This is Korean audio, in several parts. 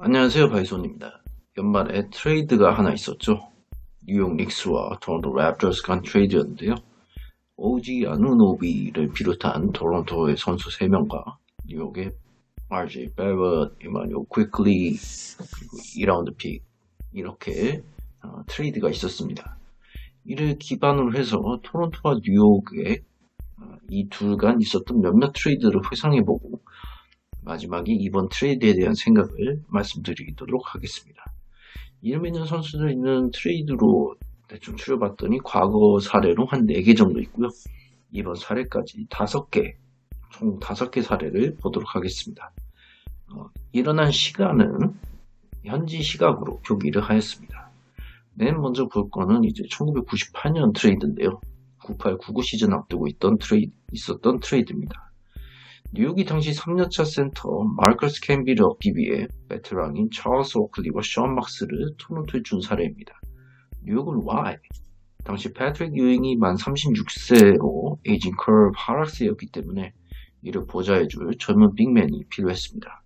안녕하세요, 바이손입니다. 연말에 트레이드가 하나 있었죠. 뉴욕 닉스와 토론토 랩터스 간 트레이드였는데요. 오지 아누노비를 비롯한 토론토의 선수 3명과 뉴욕의 RJ 베럿, 이마뉴 퀵리, 그리고 2라운드 픽 이렇게 트레이드가 있었습니다. 이를 기반으로 해서 토론토와 뉴욕의 이 둘 간 있었던 몇몇 트레이드를 회상해보고 마지막에 이번 트레이드에 대한 생각을 말씀드리도록 하겠습니다. 이름 있는 선수들 있는 트레이드로 대충 추려봤더니 과거 사례로 한 4개 정도 있고요. 이번 사례까지 5개, 총 5개 사례를 보도록 하겠습니다. 일어난 시간은 현지 시각으로 교기를 하였습니다. 맨 먼저 볼 거는 이제 1998년 트레이드인데요. 98-99 시즌 앞두고 있었던 트레이드입니다. 뉴욕이 당시 3년차 센터 마커스 캠비를 얻기 위해 베테랑인 찰스 오클리와 션 막스를 토론토에 준 사례입니다. 뉴욕은 Y. 당시 패트릭 유잉이 만 36세로 에이징 커브 하락세였기 때문에 이를 보좌해줄 젊은 빅맨이 필요했습니다.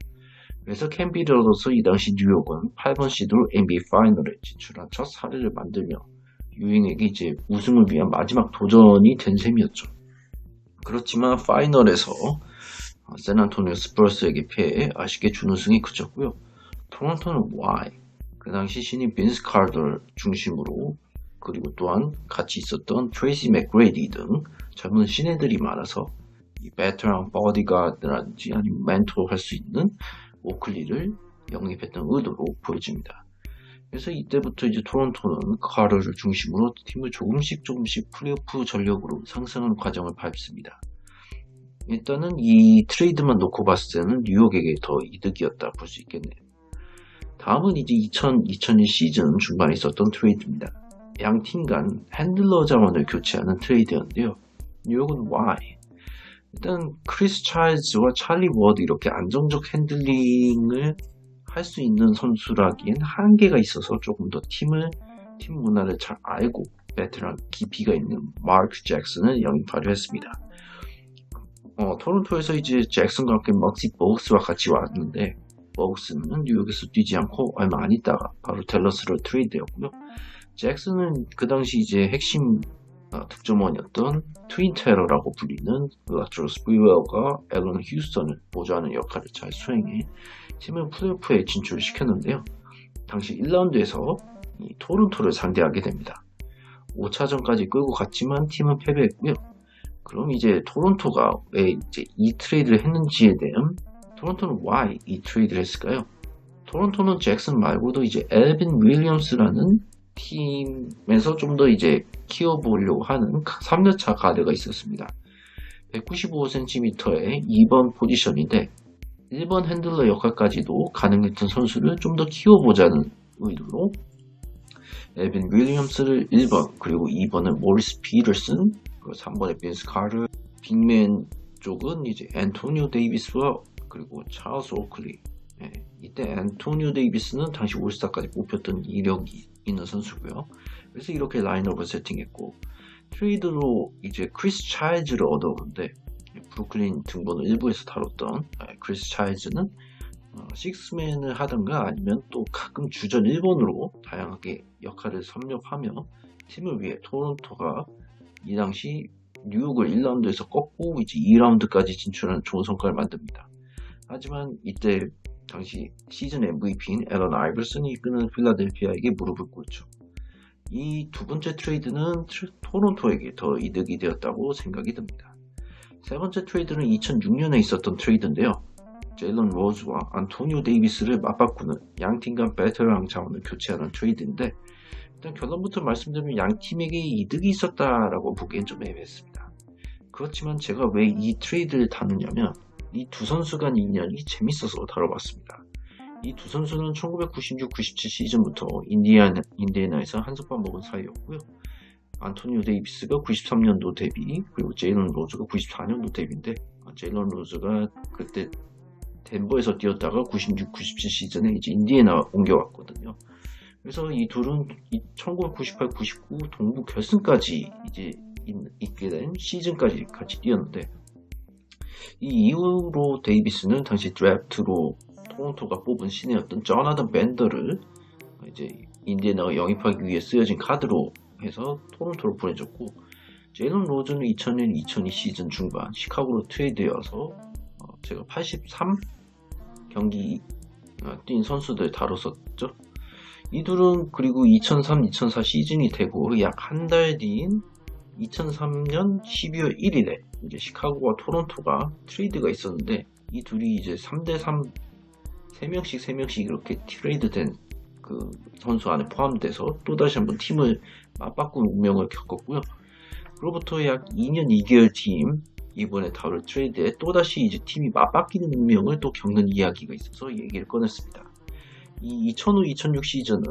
그래서 캠비를 얻어서 이 당시 뉴욕은 8번 시드로 NBA 파이널에 진출한 첫 사례를 만들며 유잉에게 이제 우승을 위한 마지막 도전이 된 셈이었죠. 그렇지만 파이널에서 샌안토니오 스퍼스에게 패해 아쉽게 준우승이 그쳤고요. 토론토는 Y. 그 당시 신인 빈스 카더 중심으로 그리고 또한 같이 있었던 트레이시 맥그레디 등 젊은 신예들이 많아서 이 베테랑 버디가드라든지 아니면 멘토 할 수 있는 오클리를 영입했던 의도로 보여집니다. 그래서 이때부터 이제 토론토는 카더를 중심으로 팀을 조금씩 플레이오프 전력으로 상승하는 과정을 밟습니다. 일단은 이 트레이드만 놓고 봤을 때는 뉴욕에게 더 이득이었다 볼 수 있겠네요. 다음은 이제 2000-2001 시즌 중반에 있었던 트레이드입니다. 양 팀 간 핸들러 자원을 교체하는 트레이드였는데요. 뉴욕은 Y. 일단 크리스 차일즈와 찰리 워드 이렇게 안정적 핸들링을 할 수 있는 선수라기엔 한계가 있어서 조금 더 팀 문화를 잘 알고 베테랑 깊이가 있는 마크 잭슨을 영입하려 했습니다. 토론토에서 이제 잭슨과 함께 먹시 보그스와 같이 왔는데 보그스는 뉴욕에서 뛰지 않고 얼마 안 있다가 바로 댈러스로 트레이드였고요. 잭슨은 그 당시 이제 핵심 득점원이었던 트윈 테러라고 불리는 라트로 스프리웰과 앨런 휴스턴을 보좌하는 역할을 잘 수행해 팀을 플레이오프에 진출시켰는데요. 당시 1라운드에서 이 토론토를 상대하게 됩니다. 5차전까지 끌고 갔지만 팀은 패배했고요. 그럼 이제 토론토가 왜 이제 이 트레이드를 했는지에 대한 토론토는 why 이 트레이드를 했을까요? 토론토는 잭슨 말고도 이제 엘빈 윌리엄스라는 팀에서 좀 더 이제 키워보려고 하는 3년차 가드가 있었습니다. 195cm의 2번 포지션인데 1번 핸들러 역할까지도 가능했던 선수를 좀 더 키워보자는 의도로 엘빈 윌리엄스를 1번 그리고 2번은 모리스 피터슨 그리고 3번에 빈스 카터 빅맨 쪽은 이제 앤토니오 데이비스와 그리고 찰스 오클리 이때 앤토니오 데이비스는 당시 올스타까지 뽑혔던 이력이 있는 선수고요. 그래서 이렇게 라인업을 세팅했고 트레이드로 이제 크리스 차일즈를 얻어오는데 브루클린 등번호 1부에서 다뤘던 크리스 차일즈는 식스맨을 하든가 아니면 또 가끔 주전 1번으로 다양하게 역할을 섭렵하며 팀을 위해 토론토가 이 당시 뉴욕을 1라운드에서 꺾고 이제 2라운드까지 진출하는 좋은 성과를 만듭니다. 하지만 이때 당시 시즌 MVP인 앨런 아이버슨이 이끄는 필라델피아에게 무릎을 꿇죠. 이 두 번째 트레이드는 토론토에게 더 이득이 되었다고 생각이 듭니다. 세 번째 트레이드는 2006년에 있었던 트레이드인데요. 제일런 로즈와 안토니오 데이비스를 맞바꾸는 양팀 간 베테랑 자원을 교체하는 트레이드인데 일단 결론부터 말씀드리면 양 팀에게 이득이 있었다라고 보기엔 좀 애매했습니다. 그렇지만 제가 왜 이 트레이드를 다루냐면 이 두 선수 간 인연이 재밌어서 다뤄봤습니다. 이 두 선수는 1996-97 시즌부터 인디애나에서 한솥밥 먹은 사이였고요. 안토니오 데이비스가 93년도 데뷔, 그리고 제일런 로즈가 94년도 데뷔인데 제일런 로즈가 그때 덴버에서 뛰었다가 96-97 시즌에 이제 인디애나 옮겨왔거든요. 그래서 이 둘은 1998-99 동부 결승까지 이제 있게 된 시즌까지 같이 뛰었는데 이 이후로 데이비스는 당시 드래프트로 토론토가 뽑은 신예였던 조나단 벤더를 이제 인디애나가 영입하기 위해 쓰여진 카드로 해서 토론토로 보내줬고, 제일런 로즈는 2001-2002 시즌 중반 시카고로 트레이드되어서 제가 83 경기 뛴 선수들 다뤘었죠. 이 둘은 그리고 2003-2004 시즌이 되고 약 한 달 뒤인 2003년 12월 1일에 이제 시카고와 토론토가 트레이드가 있었는데, 이 둘이 이제 3대3 3명씩 이렇게 트레이드된 그 선수 안에 포함돼서 또다시 한번 팀을 맞바꾼 운명을 겪었고요. 그로부터 약 2년 2개월 뒤인 이번에 다룰 트레이드에 또다시 이제 팀이 맞바뀌는 운명을 또 겪는 이야기가 있어서 얘기를 꺼냈습니다. 이 2005-2006 시즌은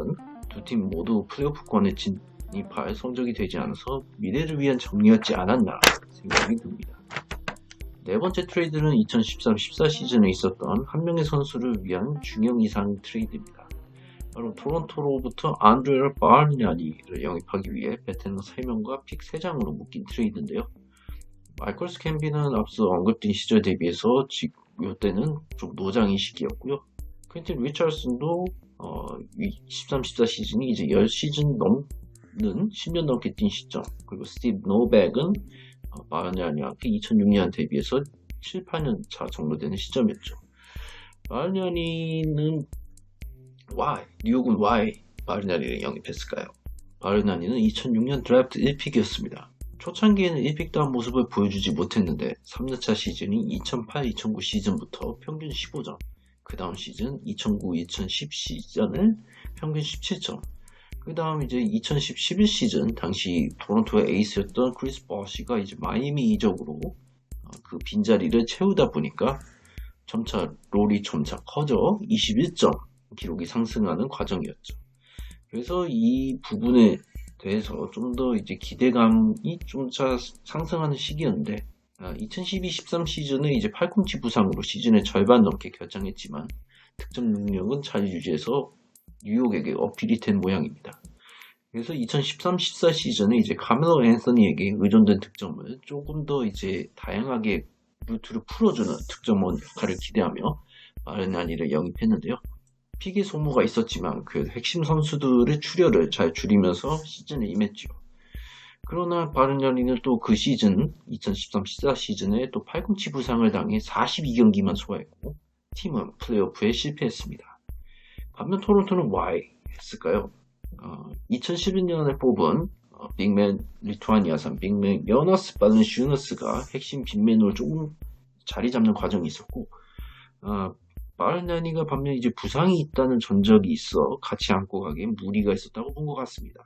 두 팀 모두 플레이오프권에 진입할 성적이 되지 않아서 미래를 위한 정리였지 않았나 생각이 듭니다. 네 번째 트레이드는 2013-14 시즌에 있었던 한 명의 선수를 위한 중형 이상 트레이드입니다. 바로 토론토로부터 안드레 바르냐니를 영입하기 위해 베테랑 3명과 픽 3장으로 묶인 트레이드인데요. 마이클 스캔비는 앞서 언급된 시절 대비해서 이때는 좀 노장인 시기였고요. 퀸틴 리처슨도 13-14 시즌이 이제 10시즌 넘는 10년 넘게 뛴 시점, 그리고 스티브 노백은 바르냐니와 2006년 대비해서 7, 8년 차 정도 되는 시점이었죠. 바르냐니는 뉴욕은 why 바르냐니를 영입했을까요? 바르냐니는 2006년 드래프트 1픽이었습니다. 초창기에는 1픽도 한 모습을 보여주지 못했는데 3년차 시즌인 2008-2009 시즌부터 평균 15점, 그 다음 시즌 2009-2010 시즌을 평균 17점, 그 다음 이제 2010-11 시즌 당시 토론토의 에이스였던 크리스 버시가 이제 마이애미 이적으로 그 빈자리를 채우다 보니까 점차 롤이 점차 커져 21점 기록이 상승하는 과정이었죠. 그래서 이 부분에 대해서 좀 더 이제 기대감이 좀 상승하는 시기였는데, 2012-13 시즌에 이제 팔꿈치 부상으로 시즌의 절반 넘게 결장했지만 득점 능력은 잘 유지해서 뉴욕에게 어필이 된 모양입니다. 그래서 2013-14 시즌에 이제 카멜로 앤서니에게 의존된 득점을 조금 더 이제 다양하게 루트를 풀어주는 득점원 역할을 기대하며 바르냐니를 영입했는데요. 픽의 소모가 있었지만 그 핵심 선수들의 출혈을 잘 줄이면서 시즌에 임했죠. 그러나 바르냐니는 또 그 시즌 2013-14 시즌에 또 팔꿈치 부상을 당해 42경기만 소화했고 팀은 플레이오프에 실패했습니다. 반면 토론토는 why 했을까요? 2011년에 뽑은 빅맨 리투아니아산 빅맨 여너스 발렌슈너스가 핵심 빅맨으로 조금 자리 잡는 과정이 있었고, 바르냐니가 반면 이제 부상이 있다는 전적이 있어 같이 안고 가기에 무리가 있었다고 본 것 같습니다.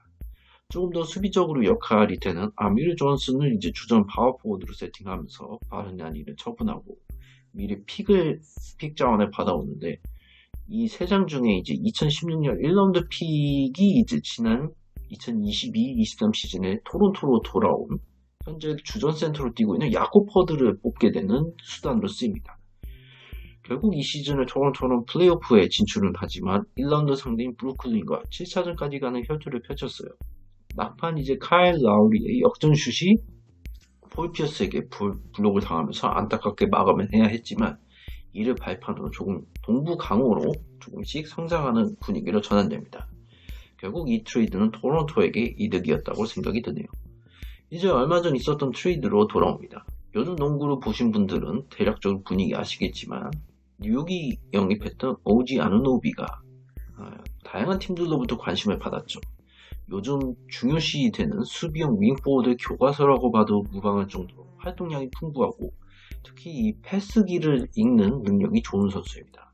조금 더 수비적으로 역할이 되는 아미르 존슨을 이제 주전 파워포워드로 세팅하면서 바르냐니를 처분하고 미리 픽 자원을 받아오는데, 이 3장 중에 이제 2016년 1라운드 픽이 이제 지난 2022-23 시즌에 토론토로 돌아온 현재 주전 센터로 뛰고 있는 야콥 퍼드를 뽑게 되는 수단으로 쓰입니다. 결국 이 시즌을 토론토는 플레이오프에 진출은 하지만 1라운드 상대인 브루클린과 7차전까지 가는 혈투를 펼쳤어요. 막판 이제 카일 라우리의 역전슛이 폴 피어스에게 블록을 당하면서 안타깝게 마감을 해야 했지만, 이를 발판으로 조금 동부 강호로 조금씩 성장하는 분위기로 전환됩니다. 결국 이 트레이드는 토론토에게 이득이었다고 생각이 드네요. 이제 얼마 전 있었던 트레이드로 돌아옵니다. 요즘 농구를 보신 분들은 대략적으로 분위기 아시겠지만 뉴욕이 영입했던 오지 아누노비가 다양한 팀들로부터 관심을 받았죠. 요즘 중요시 되는 수비형 윙포워드 교과서라고 봐도 무방할 정도로 활동량이 풍부하고 특히 이 패스기를 읽는 능력이 좋은 선수입니다.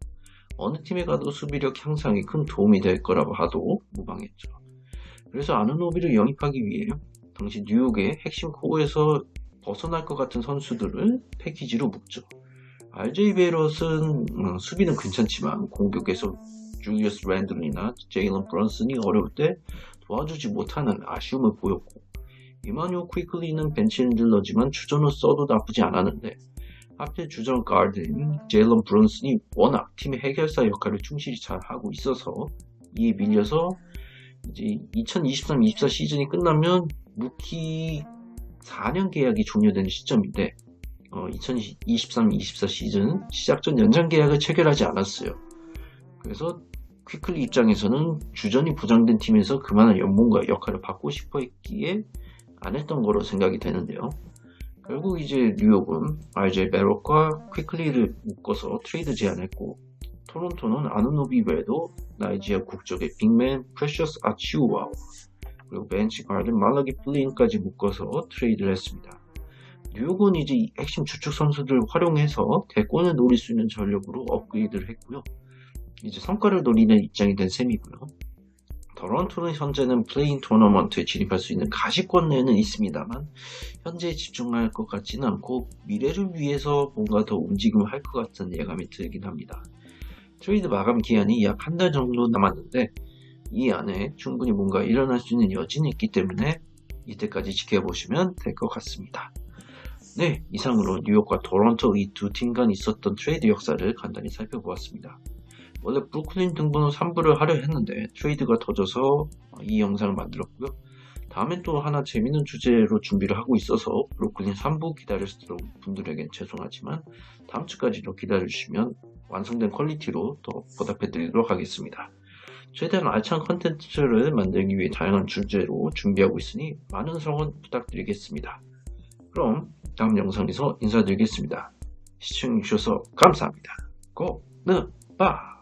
어느 팀에 가도 수비력 향상에 큰 도움이 될 거라고 하도 무방했죠. 그래서 아누노비를 영입하기 위해 당시 뉴욕의 핵심 코어에서 벗어날 것 같은 선수들을 패키지로 묶죠. RJ 베럿은 수비는 괜찮지만 공격에서 줄리어스 랜들이나 제일런 브런슨이 어려울 때 도와주지 못하는 아쉬움을 보였고, 이마뉴엘 퀴클리는 벤치 핸들러지만 주전으로 써도 나쁘지 않았는데 하필 주전 가드인 제일런 브런슨이 워낙 팀의 해결사 역할을 충실히 잘 하고 있어서 이에 밀려서 이제 2023-24 시즌이 끝나면 루키 4년 계약이 종료되는 시점인데 2023-24 시즌 시작 전 연장 계약을 체결하지 않았어요. 그래서 퀵클리 입장에서는 주전이 보장된 팀에서 그만한 연봉과 역할을 받고 싶어 했기에 안 했던 거로 생각이 되는데요. 결국 이제 뉴욕은 RJ 베럿과 퀵클리를 묶어서 트레이드 제안했고, 토론토는 아누노비 외에도 나이지리아 국적의 빅맨 프레셔스 아치우와 그리고 벤치 가드 말라기 플린까지 묶어서 트레이드를 했습니다. 뉴욕은 이제 핵심 주축 선수들을 활용해서 대권을 노릴 수 있는 전력으로 업그레이드를 했고요. 이제 성과를 노리는 입장이 된 셈이고요. 토론토는 현재는 플레인 토너먼트에 진입할 수 있는 가시권 내에는 있습니다만 현재에 집중할 것 같지는 않고 미래를 위해서 뭔가 더 움직임을 할 것 같은 예감이 들긴 합니다. 트레이드 마감 기한이 약 한 달 정도 남았는데 이 안에 충분히 뭔가 일어날 수 있는 여지는 있기 때문에 이때까지 지켜보시면 될 것 같습니다. 네, 이상으로 뉴욕과 토론토 이 두 팀 간 있었던 트레이드 역사를 간단히 살펴보았습니다. 원래 브루클린 등번호 3부를 하려 했는데 트레이드가 터져서 이 영상을 만들었고요. 다음엔 또 하나 재밌는 주제로 준비를 하고 있어서 브루클린 3부 기다리시는 분들에겐 죄송하지만 다음 주까지도 기다려주시면 완성된 퀄리티로 더 보답해드리도록 하겠습니다. 최대한 알찬 컨텐츠를 만들기 위해 다양한 주제로 준비하고 있으니 많은 성원 부탁드리겠습니다. 그럼 다음 영상에서 인사드리겠습니다. 시청해주셔서 감사합니다. 고느바